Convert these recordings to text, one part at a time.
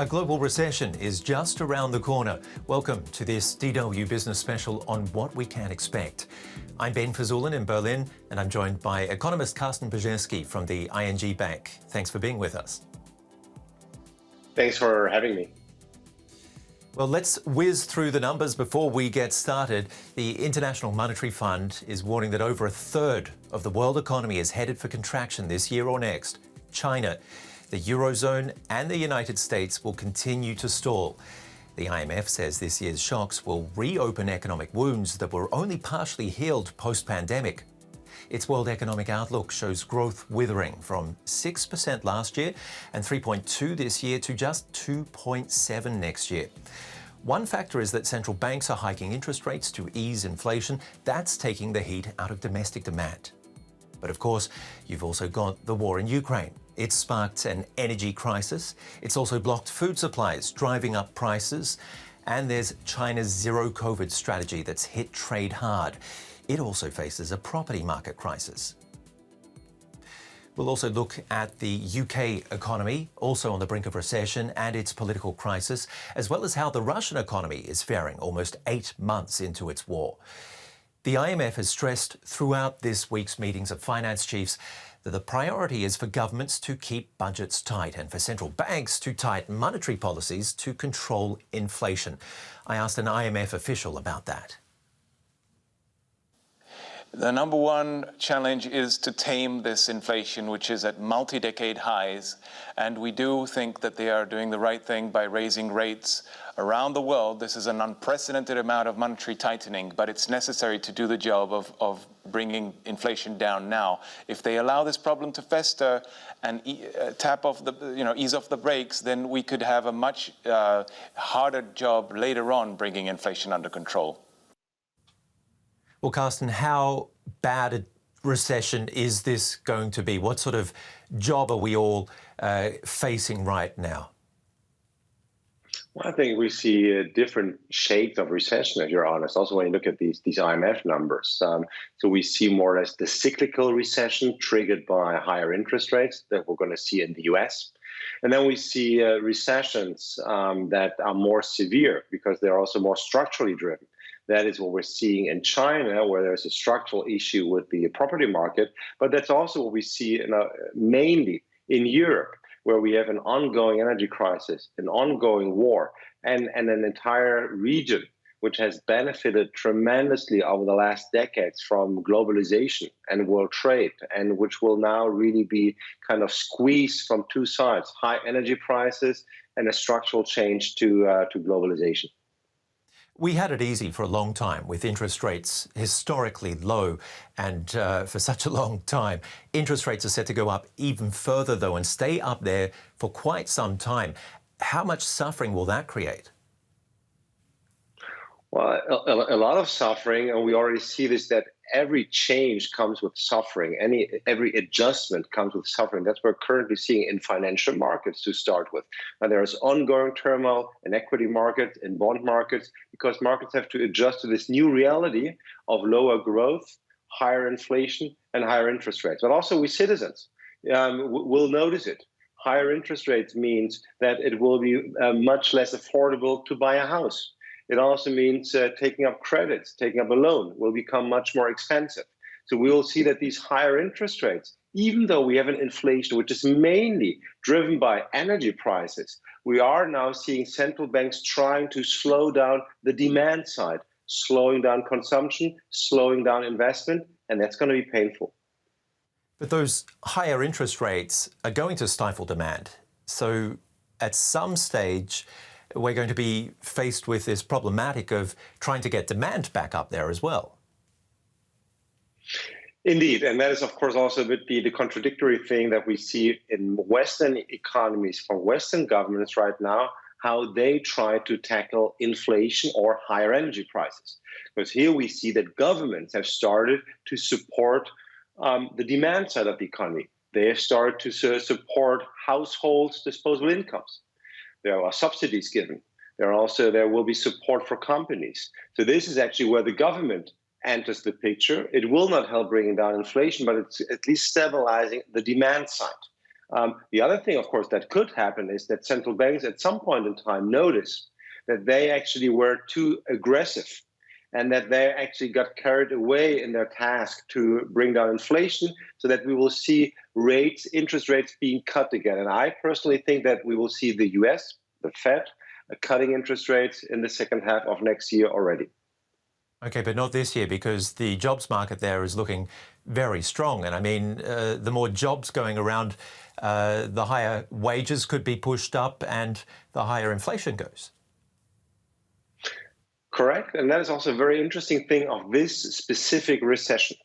A global recession is just around the corner. Welcome to this DW Business Special on what we can expect. I'm Ben Fazulin in Berlin, and I'm joined by economist Carsten Brzezinski from the ING Bank. Thanks for being with us. Thanks for having me. Well, let's whiz through the numbers before we get started. The International Monetary Fund is warning that over a third of the world economy is headed for contraction this year or next. China, the eurozone and the United States will continue to stall. The IMF says this year's shocks will reopen economic wounds that were only partially healed post-pandemic. Its World Economic Outlook shows growth withering from 6% last year and 3.2% this year to just 2.7% next year. One factor is that central banks are hiking interest rates to ease inflation. That's taking the heat out of domestic demand. But of course, you've also got the war in Ukraine. It's sparked an energy crisis. It's also blocked food supplies, driving up prices. And there's China's zero-COVID strategy that's hit trade hard. It also faces a property market crisis. We'll also look at the UK economy, also on the brink of recession, and its political crisis, as well as how the Russian economy is faring almost 8 months into its war. The IMF has stressed throughout this week's meetings of finance chiefs that the priority is for governments to keep budgets tight and for central banks to tighten monetary policies to control inflation. I asked an IMF official about that. The number one challenge is to tame this inflation, which is at multi-decade highs. And we do think that they are doing the right thing by raising rates around the world. This is an unprecedented amount of monetary tightening, but it's necessary to do the job of bringing inflation down now. If they allow this problem to fester and ease off the brakes, then we could have a much harder job later on bringing inflation under control. Well, Carsten, how bad a recession is this going to be? What sort of job are we all facing right now? Well, I think we see different shades of recession, if you're honest. Also, when you look at these IMF numbers. So we see more or less the cyclical recession triggered by higher interest rates that we're going to see in the US. And then we see recessions that are more severe because they're also more structurally driven. That is what we're seeing in China, where there's a structural issue with the property market. But that's also what we see mainly in Europe, where we have an ongoing energy crisis, an ongoing war, and an entire region which has benefited tremendously over the last decades from globalization and world trade, and which will now really be kind of squeezed from two sides, high energy prices and a structural change to globalization. We had it easy for a long time with interest rates historically low and for such a long time. Interest rates are set to go up even further, though, and stay up there for quite some time. How much suffering will that create? Well, a lot of suffering, and we already see this, that every change comes with suffering. Every adjustment comes with suffering. That's what we're currently seeing in financial markets to start with. And there is ongoing turmoil in equity markets, in bond markets, because markets have to adjust to this new reality of lower growth, higher inflation, and higher interest rates. But also we citizens will notice it. Higher interest rates means that it will be much less affordable to buy a house. It also means taking up credits, taking up a loan will become much more expensive. So we will see that these higher interest rates, even though we have an inflation which is mainly driven by energy prices, we are now seeing central banks trying to slow down the demand side, slowing down consumption, slowing down investment, and that's going to be painful. But those higher interest rates are going to stifle demand. So at some stage, we're going to be faced with this problematic of trying to get demand back up there as well. Indeed, and that is, of course, also the contradictory thing that we see in Western economies from Western governments right now, how they try to tackle inflation or higher energy prices. Because here we see that governments have started to support the demand side of the economy. They have started to support households' disposable incomes. There are subsidies given. There will be support for companies. So this is actually where the government enters the picture. It will not help bringing down inflation, but it's at least stabilizing the demand side. The other thing, of course, that could happen is that central banks at some point in time notice that they actually were too aggressive and that they actually got carried away in their task to bring down inflation, so that we will see interest rates being cut again. And I personally think that we will see the US, the Fed, cutting interest rates in the second half of next year already. Okay, but not this year, because the jobs market there is looking very strong. And I mean, the more jobs going around, the higher wages could be pushed up and the higher inflation goes. Correct. And that is also a very interesting thing of this specific recession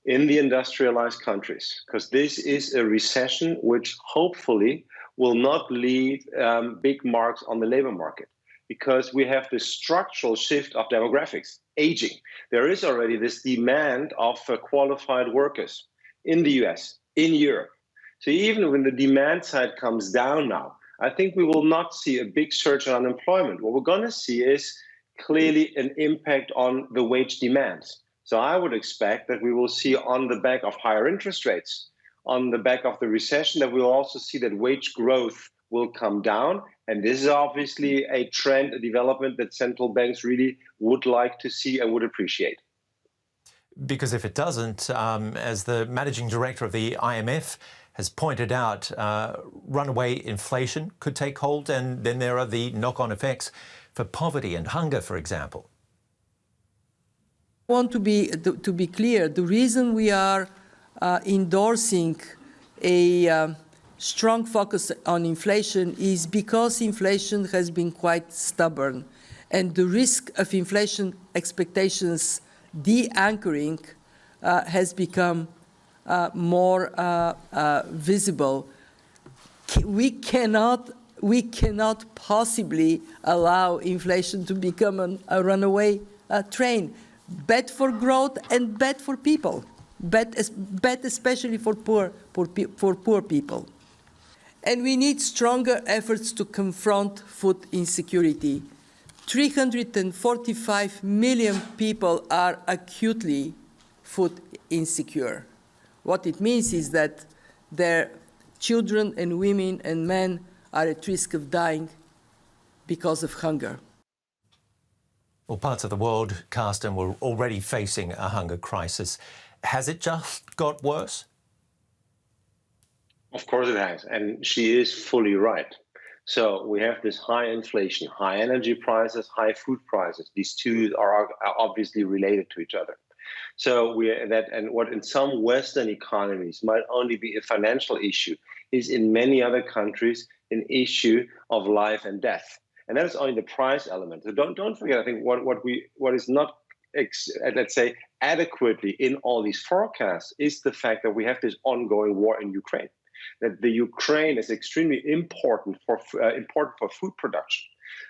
in the industrialized countries, because this is a recession which hopefully will not leave big marks on the labor market, because we have this structural shift of demographics, aging. There is already this demand of qualified workers in the US, in Europe. So even when the demand side comes down now, I think we will not see a big surge in unemployment. What we're going to see is clearly an impact on the wage demands. So I would expect that we will see, on the back of higher interest rates, on the back of the recession, that we'll also see that wage growth will come down. And this is obviously a trend, a development that central banks really would like to see and would appreciate. Because if it doesn't, as the managing director of the IMF has pointed out, runaway inflation could take hold, and then there are the knock-on effects for poverty and hunger, for example. I want to be clear. The reason we are endorsing a strong focus on inflation is because inflation has been quite stubborn, and the risk of inflation expectations de-anchoring has become more visible. We cannot possibly allow inflation to become a runaway train. Bad for growth and bad for people. Bad especially for poor people. And we need stronger efforts to confront food insecurity. 345 million people are acutely food insecure. What it means is that their children and women and men are at risk of dying because of hunger. Well, parts of the world, Carsten, were already facing a hunger crisis. Has it just got worse? Of course it has, and she is fully right. So we have this high inflation, high energy prices, high food prices. These two are obviously related to each other. So what in some Western economies might only be a financial issue is in many other countries an issue of life and death. And that is only the price element. So don't forget, I think what is not, let's say, adequately in all these forecasts is the fact that we have this ongoing war in Ukraine. That the Ukraine is extremely important for food production.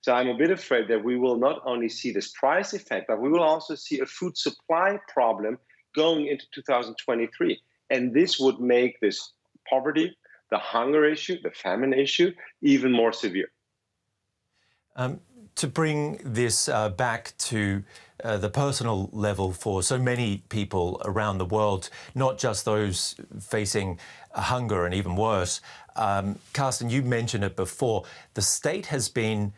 So I'm a bit afraid that we will not only see this price effect, but we will also see a food supply problem going into 2023. And this would make this poverty, the hunger issue, the famine issue, even more severe. To bring this back to the personal level for so many people around the world, not just those facing hunger and even worse. Carsten, you mentioned it before. The state has been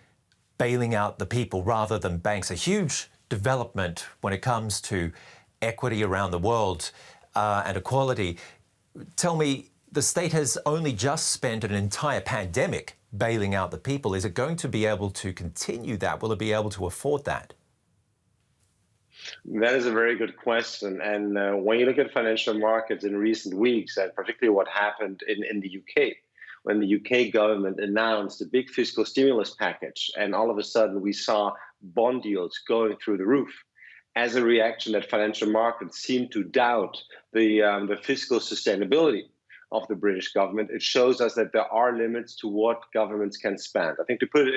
bailing out the people rather than banks, a huge development when it comes to equity around the world and equality. Tell me, the state has only just spent an entire pandemic bailing out the people. Is it going to be able to continue that? Will it be able to afford that? That is a very good question. And when you look at financial markets in recent weeks, and particularly what happened in the UK, when the UK government announced a big fiscal stimulus package, and all of a sudden we saw bond yields going through the roof, as a reaction that financial markets seemed to doubt the fiscal sustainability of the British government, it shows us that there are limits to what governments can spend. I think to put it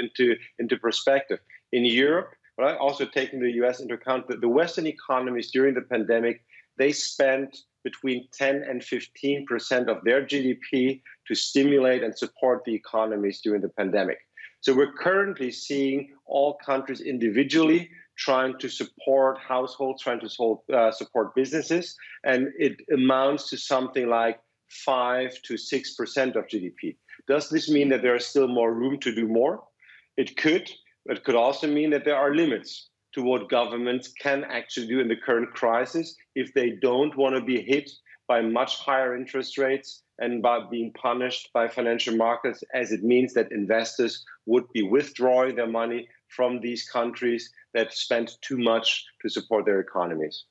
into perspective, in Europe, but also taking the US into account, the Western economies during the pandemic, they spent between 10 and 15% of their GDP to stimulate and support the economies during the pandemic. So we're currently seeing all countries individually trying to support households, trying to support businesses, and it amounts to something like 5 to 6% of GDP. Does this mean that there is still more room to do more? It could. It could also mean that there are limits to what governments can actually do in the current crisis if they don't want to be hit by much higher interest rates and by being punished by financial markets, as it means that investors would be withdrawing their money from these countries that spent too much to support their economies.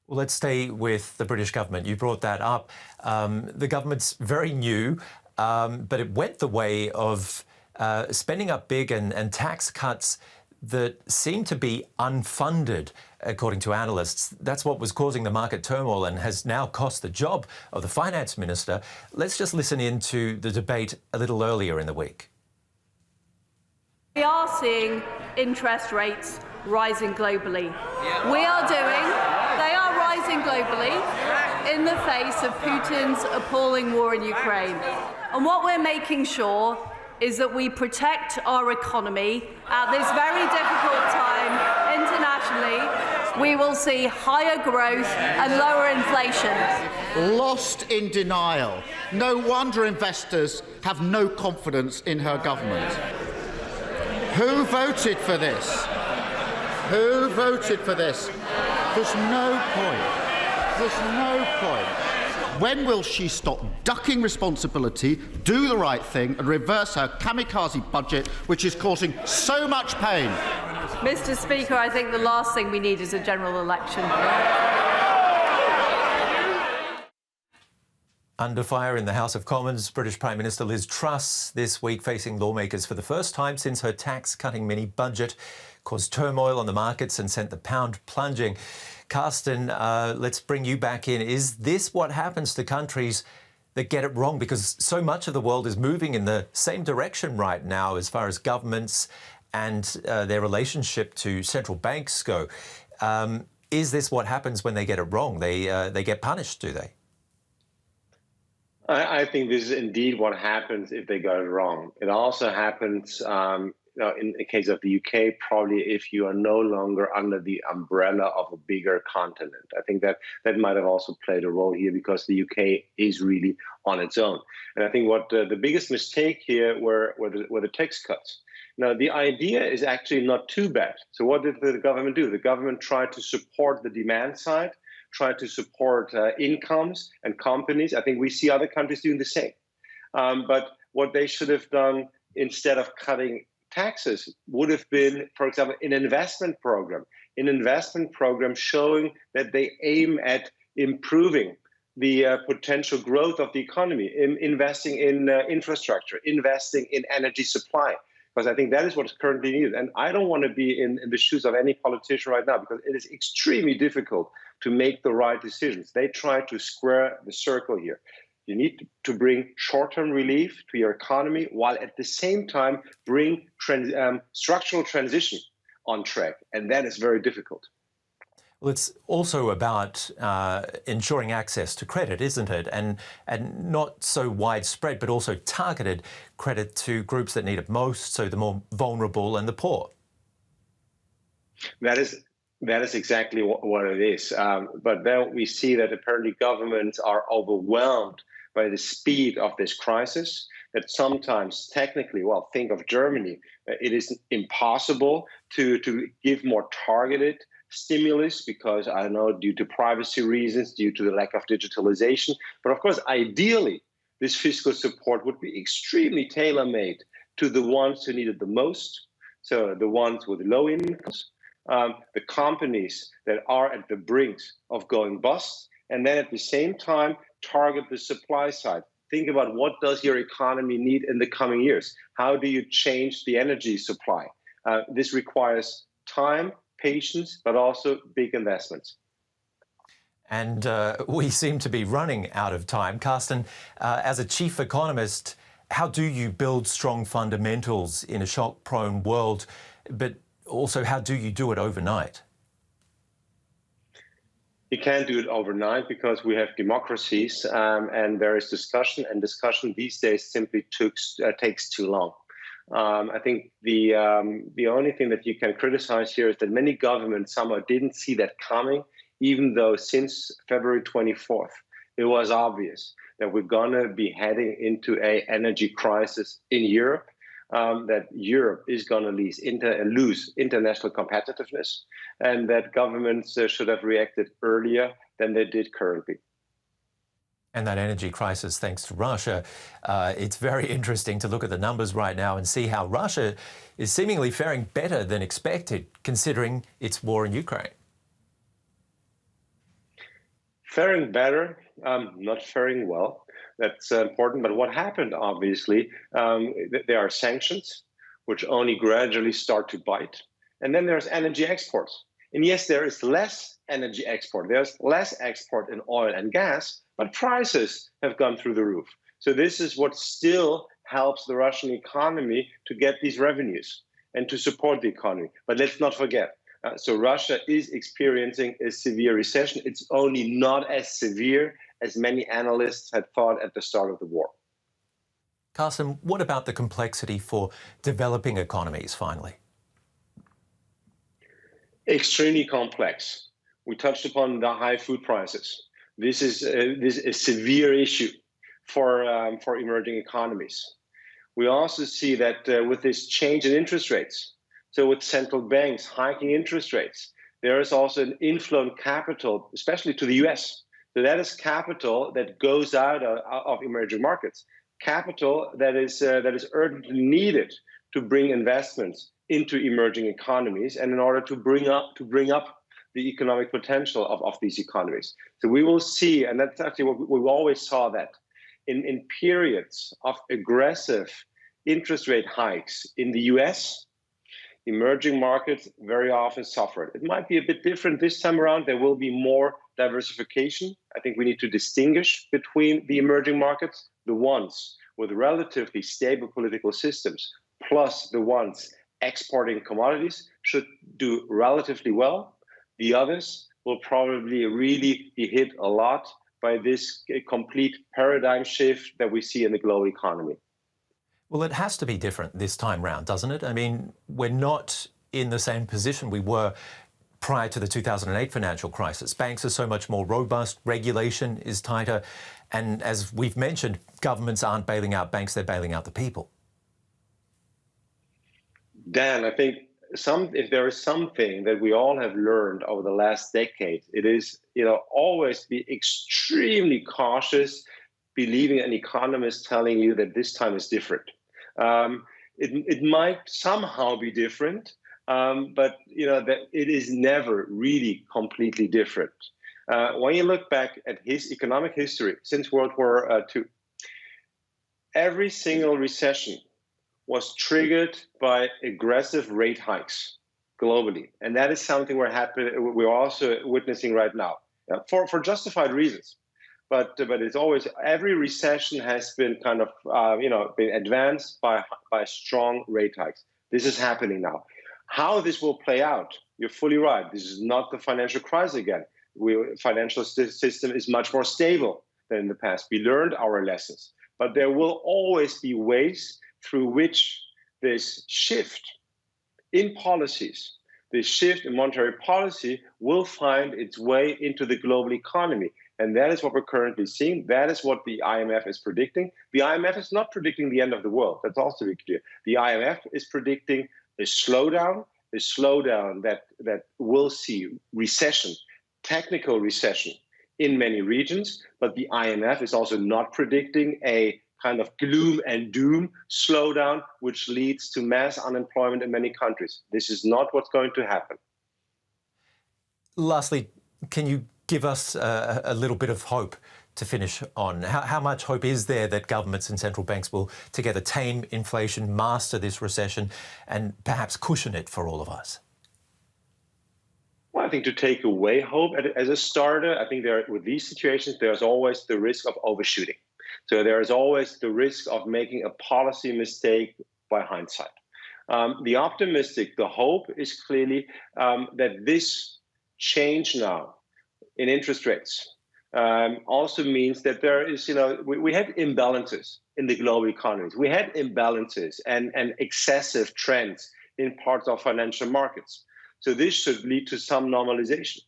Well, let's stay with the British government. You brought that up. The government's very new, but it went the way of spending up big and tax cuts that seem to be unfunded, according to analysts. That's what was causing the market turmoil and has now cost the job of the finance minister. Let's just listen in to the debate a little earlier in the week. We are seeing interest rates rising globally. They are rising globally in the face of Putin's appalling war in Ukraine. And what we're making sure is that we protect our economy at this very difficult time internationally. We will see higher growth and lower inflation. Lost in denial. No wonder investors have no confidence in her government. Who voted for this? Who voted for this? There's no point. There's no point. When will she stop ducking responsibility, do the right thing, and reverse her kamikaze budget, which is causing so much pain? Mr. Speaker, I think the last thing we need is a general election. Under fire in the House of Commons, British Prime Minister Liz Truss this week facing lawmakers for the first time since her tax-cutting mini-budget caused turmoil on the markets and sent the pound plunging. Carsten, let's bring you back in. Is this what happens to countries that get it wrong? Because so much of the world is moving in the same direction right now as far as governments and their relationship to central banks go. Is this what happens when they get it wrong? They get punished, do they? I think this is indeed what happens if they got it wrong. It also happens in the case of the UK, probably if you are no longer under the umbrella of a bigger continent. I think that might have also played a role here because the UK is really on its own. And I think what the biggest mistake here were the tax cuts. Now, the idea is actually not too bad. So what did the government do? The government tried to support the demand side, tried to support incomes and companies. I think we see other countries doing the same. But what they should have done instead of cutting taxes would have been, for example, an investment program showing that they aim at improving the potential growth of the economy, investing in infrastructure, investing in energy supply, because I think that is what is currently needed. And I don't want to be in the shoes of any politician right now because it is extremely difficult to make the right decisions. They try to square the circle here. You need to bring short-term relief to your economy while at the same time bring structural transition on track. And that is very difficult. Well, it's also about ensuring access to credit, isn't it? And not so widespread, but also targeted credit to groups that need it most, so the more vulnerable and the poor. That is exactly what it is. But then we see that apparently governments are overwhelmed by the speed of this crisis, that sometimes technically, well, think of Germany, it is impossible to give more targeted stimulus because, I don't know, due to privacy reasons, due to the lack of digitalization. But of course, ideally, this fiscal support would be extremely tailor-made to the ones who need it the most, so the ones with low incomes, the companies that are at the brink of going bust, and then at the same time, target the supply side. Think about what does your economy need in the coming years? How do you change the energy supply? This requires time, patience, but also big investments. And we seem to be running out of time. Carsten, as a chief economist, how do you build strong fundamentals in a shock-prone world? But also, how do you do it overnight? You can't do it overnight because we have democracies and there is discussion, and discussion these days simply takes too long. I think the only thing that you can criticize here is that many governments somehow didn't see that coming, even though since February 24th, it was obvious that we're going to be heading into an energy crisis in Europe, that Europe is going to lose international competitiveness, and that governments should have reacted earlier than they did currently. And that energy crisis, thanks to Russia, it's very interesting to look at the numbers right now and see how Russia is seemingly faring better than expected, considering its war in Ukraine. Faring better, not faring well. That's important. But what happened, obviously, there are sanctions, which only gradually start to bite. And then there's energy exports. And yes, there is less energy export. There's less export in oil and gas, but prices have gone through the roof. So this is what still helps the Russian economy to get these revenues and to support the economy. But let's not forget, so Russia is experiencing a severe recession. It's only not as severe as many analysts had thought at the start of the war. Carsten, what about the complexity for developing economies, finally? Extremely complex. We touched upon the high food prices. This is a severe issue for emerging economies. We also see that with this change in interest rates, so with central banks hiking interest rates, there is also an inflow of capital, especially to the US. So that is capital that goes out of emerging markets, capital that is urgently needed to bring investments into emerging economies and in order to bring up the economic potential of these economies. So we will see, and that's actually what we always saw, that in periods of aggressive interest rate hikes in the US, emerging markets very often suffered. It might be a bit different this time around. There will be more diversification. I think we need to distinguish between the emerging markets, the ones with relatively stable political systems, plus the ones exporting commodities should do relatively well. The others will probably really be hit a lot by this complete paradigm shift that we see in the global economy. Well, it has to be different this time round, doesn't it? I mean, we're not in the same position we were prior to the 2008 financial crisis. Banks are so much more robust, regulation is tighter, and as we've mentioned, governments aren't bailing out banks, they're bailing out the people. Dan, I think if there is something that we all have learned over the last decade, it is, always be extremely cautious believing an economist telling you that this time is different. It might somehow be different, but that it is never really completely different. When you look back at his economic history since World War II, every single recession was triggered by aggressive rate hikes globally, and that is something we're also witnessing right now, for justified reasons. But it's always, every recession has been kind of been advanced by strong rate hikes. This is happening now. How this will play out, you're fully right. This is not the financial crisis again. Financial system is much more stable than in the past. We learned our lessons, but there will always be ways through which this shift in policies, this shift in monetary policy will find its way into the global economy. And that is what we're currently seeing. That is what the IMF is predicting. The IMF is not predicting the end of the world. That's also very clear. The IMF is predicting a slowdown that will see recession, technical recession in many regions. But the IMF is also not predicting a kind of gloom and doom slowdown, which leads to mass unemployment in many countries. This is not what's going to happen. Lastly, can you give us a little bit of hope to finish on? How much hope is there that governments and central banks will together tame inflation, master this recession, and perhaps cushion it for all of us? Well, I think to take away hope as a starter, I think with these situations, there's always the risk of overshooting. So there is always the risk of making a policy mistake by hindsight. The hope is clearly that this change now in interest rates also means that there is, we had imbalances in the global economies. We had imbalances and excessive trends in parts of financial markets. So this should lead to some normalization.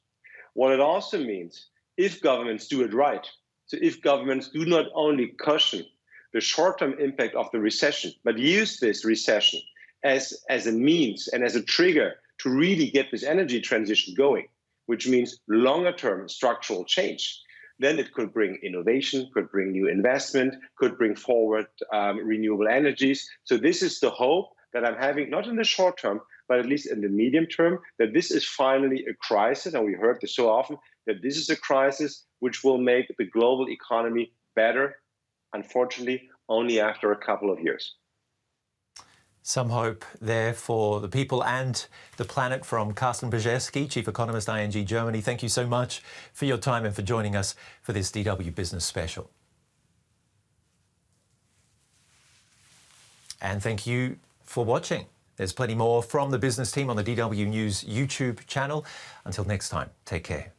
What it also means, if governments do it right, So if governments do not only cushion the short-term impact of the recession, but use this recession as a means and as a trigger to really get this energy transition going, which means longer-term structural change, then it could bring innovation, could bring new investment, could bring forward renewable energies. So this is the hope that I'm having, not in the short term, but at least in the medium term, that this is finally a crisis, and we heard this so often, that this is a crisis which will make the global economy better, unfortunately, only after a couple of years. Some hope there for the people and the planet from Carsten Brzezinski, Chief Economist, ING Germany. Thank you so much for your time and for joining us for this DW Business Special. And thank you for watching. There's plenty more from the business team on the DW News YouTube channel. Until next time, take care.